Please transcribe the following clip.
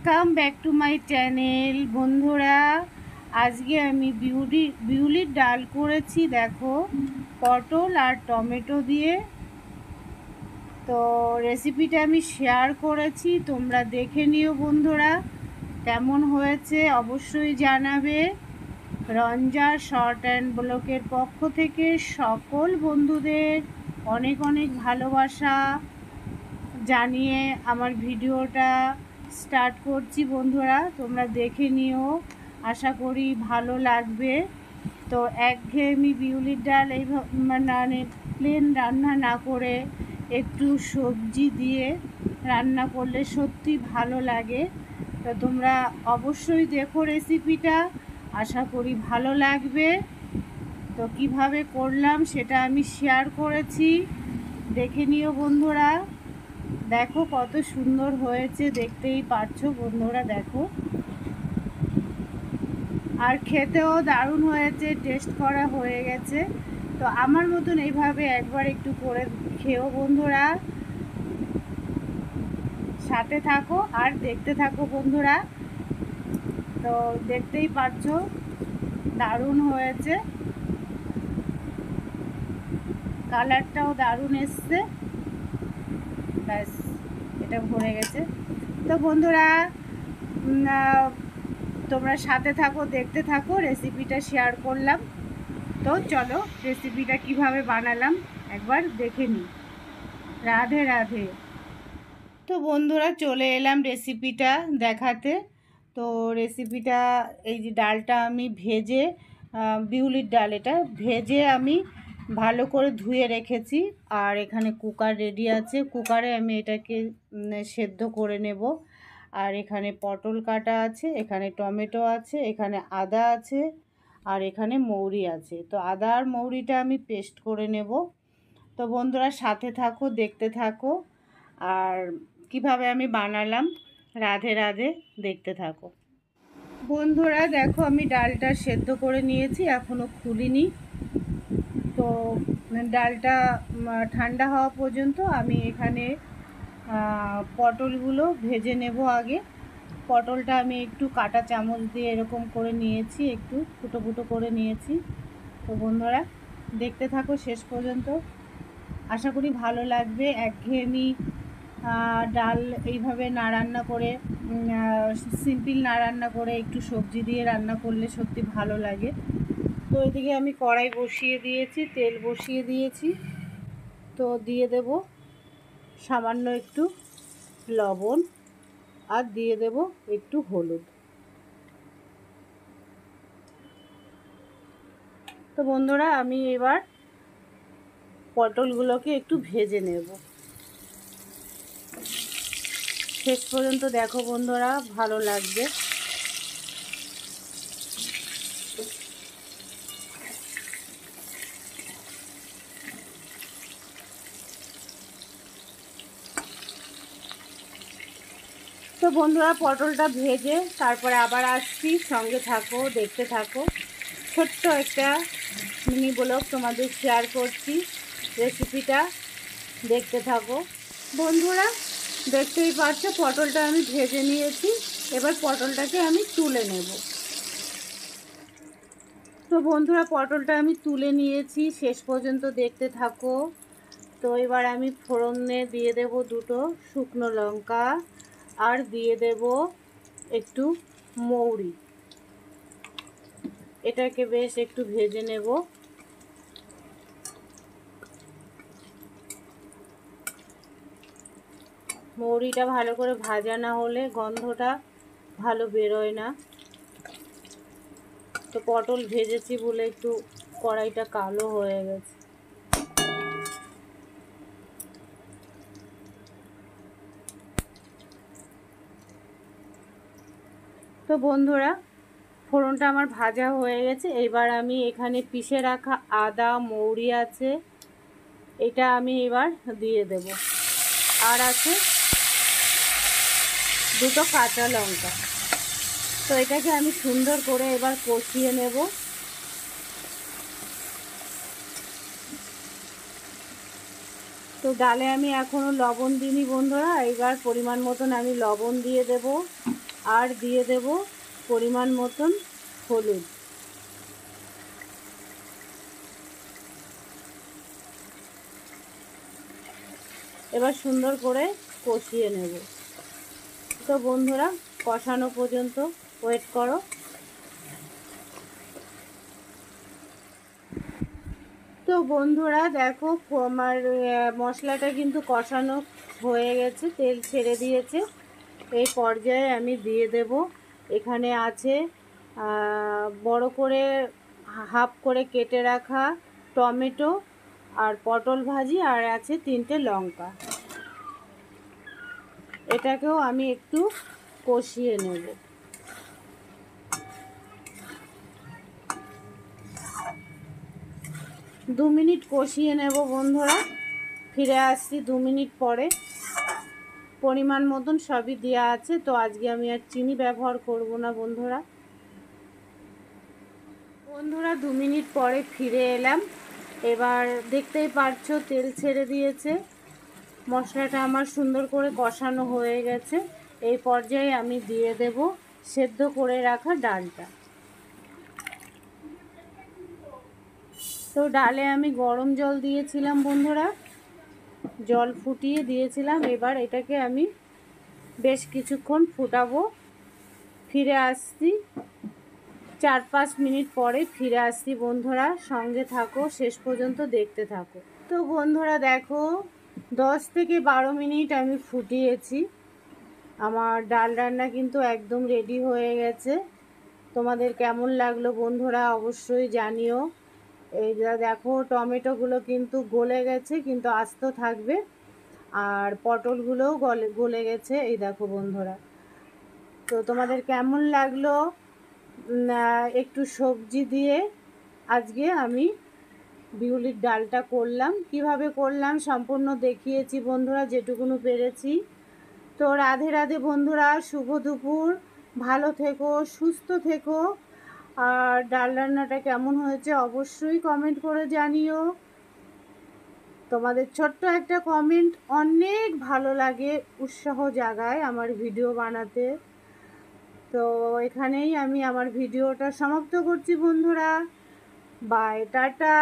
Welcome back to my channel. বন্ধুরা, আজকে আমি বিউলির ডাল করেছি। দেখো, পটল আর টমেটো দিয়ে। তো রেসিপিটা আমি শেয়ার করেছি, তোমরা দেখে নিও বন্ধুরা। কেমন হয়েছে অবশ্যই জানাবে। রঞ্জা শর্ট অ্যান্ড ব্লকের পক্ষ থেকে সকল বন্ধুদের অনেক অনেক ভালোবাসা জানিয়ে আমার ভিডিওটা স্টার্ট করছি। বন্ধুরা, তোমরা দেখে নিও, আশা করি ভালো লাগবে। তো একঘেয়েমি বিউলির ডাল এইভাবে মানে প্লেন রান্না না করে একটু সবজি দিয়ে রান্না করলে সত্যি ভালো লাগে। তো তোমরা অবশ্যই দেখো রেসিপিটা, আশা করি ভালো লাগবে। তো কিভাবে করলাম সেটা আমি শেয়ার করেছি, দেখে নিও বন্ধুরা। দেখো কত সুন্দর হয়েছে, দেখতেই পাচ্ছ বন্ধুরা। দেখো, আর খেতেও দারুণ হয়েছে, টেস্ট করা হয়ে গেছে। তো আমার মতন এইভাবে একবার একটু করে খেও বন্ধুরা। সাথে থাকো আর দেখতে থাকো বন্ধুরা। তো দেখতেই পাচ্ছ দারুণ হয়েছে, কালারটাও দারুণ এসছে। ব্যাস, এটা ভরে গেছে। তো বন্ধুরা, তোমরা সাথে থাকো, দেখতে থাকো, রেসিপিটা শেয়ার করলাম। তো চলো রেসিপিটা কিভাবে বানালাম একবার দেখে নিই। রাধে রাধে। তো বন্ধুরা, চলে এলাম রেসিপিটা দেখাতে। তো রেসিপিটা, এই যে ডালটা আমি ভেজে, বিউলির ডাল এটা ভেজে আমি ভালো করে ধুয়ে রেখেছি। আর এখানে কুকার রেডি আছে, কুকারে আমি এটাকে সেদ্ধ করে নেব। আর এখানে পটল কাটা আছে, এখানে টমেটো আছে, এখানে আদা আছে, আর এখানে মৌরি আছে। তো আদা আর মৌরিটা আমি পেস্ট করে নেব। তো বন্ধুরা সাথে থাকো, দেখতে থাকো, আর কিভাবে আমি বানালাম। রাধে রাধে, দেখতে থাকো বন্ধুরা। দেখো, আমি ডালটা সেদ্ধ করে নিয়েছি, এখনও খুলিনি। তো ডালটা ঠান্ডা হওয়া পর্যন্ত আমি এখানে পটলগুলো ভেজে নেব আগে। পটলটা আমি একটু কাঁটা চামচ দিয়ে এরকম করে নিয়েছি, একটু ফুটো ফুটো করে নিয়েছি। তো বন্ধুরা দেখতে থাকো শেষ পর্যন্ত, আশা করি ভালো লাগবে। একঘেয়েমি ডাল এইভাবে না রান্না করে, সিম্পল না রান্না করে একটু সবজি দিয়ে রান্না করলে সত্যি ভালো লাগে। তো এদিকে আমি কড়াই বসিয়ে দিয়েছি, তেল বসিয়ে দিয়েছি। তো দিয়ে দেব সামান্য একটু লবণ, আর দিয়ে দেব একটু হলুদ। তো বন্ধুরা, আমি এবার পটলগুলোকে একটু ভেজে নেব। শেষ পর্যন্ত দেখো বন্ধুরা, ভালো লাগবে। তো বন্ধুরা, পটলটা ভেজে তারপরে আবার আসছি, সঙ্গে থাকো, দেখতে থাকো। ছোট্ট একটা মিনি ব্লগ তোমাদের শেয়ার করছি, রেসিপিটা দেখতে থাকো বন্ধুরা। দেখতেই পাচ্ছ পটলটা আমি ভেজে নিয়েছি, এবার পটলটাকে আমি তুলে নেব। তো বন্ধুরা, পটলটা আমি তুলে নিয়েছি, শেষ পর্যন্ত দেখতে থাকো। তো এবার আমি ফোড়নে দিয়ে দেব দুটো শুকনো লঙ্কা, আর দিয়ে দেব একটু মৌরি। এটাকে বেশ একটু ভেজে নেব। মৌরিটা ভালো করে ভাজা না হলে গন্ধটা ভালো বেরোয় না। তো পটল ভেজেছি বলে একটু কড়াইটা কালো হয়ে গেছে। তো বন্ধুরা, ফোড়নটা আমার ভাজা হয়ে গেছে। এবার আমি এখানে পিষে রাখা আদা মৌরি আছে, এটা আমি এবার দিয়ে দেব। আর আছে দুটো কাঁচা লঙ্কা। তো এটাকে আমি সুন্দর করে এবার কষিয়ে নেব। তো ডালে আমি এখনও লবণ দিইনি বন্ধুরা, এবার পরিমাণ মতন আমি লবণ দিয়ে দেব। আর দিয়ে দেব পরিমাণ মতন হলুদ। এবার সুন্দর করে কষিয়ে নেব। তো বন্ধুরা কষানো পর্যন্ত ওয়েট করো। তো বন্ধুরা দেখো আমার মশলাটা কিন্তু কষানো হয়ে গেছে, তেল ছেড়ে দিয়েছে। এই পর্যায়ে আমি দিয়ে দেব, এখানে আছে বড় করে হাফ করে কেটে রাখা টমেটো আর পটল ভাজি, আর আছে 3টে লঙ্কা। এটাকেও আমি একটু কষিয়ে নেব। দু মিনিট কষিয়ে নেব বন্ধুরা, ফিরে আসছি 2 মিনিট পরে। পরিমাণ মতন সবই দেওয়া আছে, তো আজকে আমি আর চিনি ব্যবহার করব না বন্ধুরা। 2 মিনিট পরে ফিরে এলাম। এবার দেখতেই পারছো তেল ছেড়ে দিয়েছে, মশলাটা আমার সুন্দর করে কষানো হয়ে গেছে। এই পর্যায়ে আমি দিয়ে দেব সেদ্ধ করে রাখা ডালটা। তো ডালে আমি গরম জল দিয়েছিলাম বন্ধুরা, জল ফুটিয়ে দিয়েছিলাম। এবার এটাকে আমি বেশ কিছুক্ষণ ফুটাবো। ফিরে আসছি 4-5 মিনিট পরে ফিরে আসছি বন্ধুরা, সঙ্গে থাকো, শেষ পর্যন্ত দেখতে থাকো। তো বন্ধুরা দেখো 10 থেকে 12 মিনিট আমি ফুটিয়েছি। আমার ডাল রান্না কিন্তু একদম রেডি হয়ে গেছে। তোমাদের কেমন লাগলো বন্ধুরা অবশ্যই জানিও। এই দেখো টমেটোগুলো কিন্তু গলে গেছে, কিন্তু আস্ত থাকবে, আর পটলগুলোও গলে গেছে। এই দেখো বন্ধুরা, তো তোমাদের কেমন লাগলো? একটু সবজি দিয়ে আজকে আমি বিউলির ডালটা করলাম। কিভাবে করলাম সম্পূর্ণ দেখিয়েছি বন্ধুরা, যেটুকুনো পেরেছি। তো রাধে রাধে বন্ধুরা, শুভ দুপুর, ভালো থেকো, সুস্থ থেকো। আর ডাল রান্নাটা কেমন হয়েছে অবশ্যই কমেন্ট করে জানিও। তোমাদের ছোট্ট একটা কমেন্ট অনেক ভালো লাগে, উৎসাহ জাগায় আমার ভিডিও বানাতে। তো এখানেই আমি আমার ভিডিওটা সমাপ্ত করছি বন্ধুরা। Bye, tata.